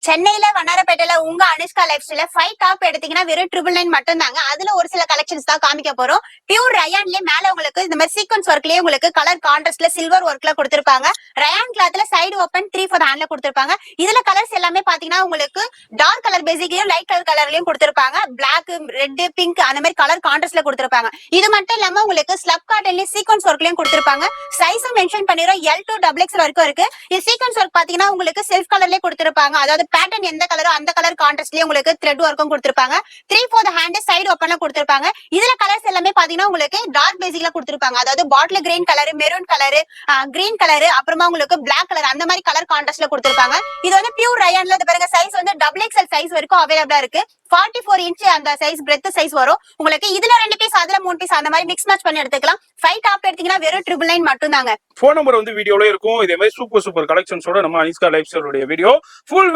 சென்னையில வண்ணாரப்பேட்டையில உங்க அனுஷ்கா லைஃப் ஸ்டைல 5 டாப் எடுத்தீங்கன்னா வெறும் 999 மட்டும் தாங்க. அதுல ஒரு சில கலெக்ஷன்ஸ் தான் காமிக்க போறோம். பியூர் ரயான்லயே மேல உங்களுக்கு இந்த மாதிரி சீக்வன்ஸ் ஒர்க்லயே உங்களுக்கு கலர் கான்ட்ராஸ்ட்ல சில்வர் ஒர்க்ல கொடுத்திருப்பாங்க. ரயான் கிளாத்ல சைடு ஓபன் 3 for the handல கொடுத்திருப்பாங்க. இதுல கலர்ஸ் எல்லாமே பாத்தீங்கன்னா உங்களுக்கு டார்க் கலர் பேசிக்லயும் லைட் கலர் கலர்லயும் கொடுத்திருப்பாங்க. பிளாக், ரெட், பிங்க் அந்த மாதிரி கலர் கான்ட்ராஸ்ட்ல கொடுத்திருப்பாங்க. இது மட்டும் இல்லாம உங்களுக்கு ஸ்லப் காட்டன்லயும் சீக்வன்ஸ் ஒர்க்லயும் கொடுத்திருப்பாங்க. சைஸும் மென்ஷன் பண்ணிரோம். L to XXL வரைக்கும் இருக்கு. இது சீக்வன்ஸ் ஒர்க் பாத்தீங்கன்னா உங்களுக்கு செல்ஃப் கலர்லயே கொடுத்திருப்பாங்க. அதாவது பேட்டர்ன் எந்த கலரோ அந்த கலர் கான்ட்ராஸ்ட்லயே உங்களுக்கு த்ரெட் ஒர்க்கும் கொடுத்திருப்பாங்க. 3 for the hand சைடு ஓபன்ல கொடுத்திருப்பாங்க. இதுல கலர்ஸ் எல்லாமே பாத்தீங்கன்னா உங்களுக்கு டார்க் பேசிக்ல கொடுத்திருப்பாங்க. அதாவது bottle green colour, maroon colour, green colour, அப்புறமா உங்களுக்கு பிளாக் கலர் அந்த மாதிரி கலர் கான்ட்ராஸ்ட்ல கொடுத்திருப்பாங்க. இது வந்து பியூர் ரயான்ல பாருங்க சைஸ் வந்து XXL சைஸ் வரைக்கும் அவைலபிளா இருக்கு. 44 இன்ச் அந்த சைஸ் பிரெத் சைஸ் வரும் உங்களுக்கு. இதுல 2 பீஸ் அதுல 3 பீஸ் அந்த மாதிரி மிக்ஸ் மேட்ச் பண்ணி எடுத்துக்கலாம். 5 டாப் எடுத்தீங்கன்னா வெறும் 999 மட்டும் தாங்க. போன் நம்பர் வந்து வீடியோல இருக்கும். இதே மாதிரி சூப்பர் கலெக்ஷன்ஸோட நம்ம அனுஷ்கா லைஃப் ஸ்டைலோட வீடியோ ஃபுல்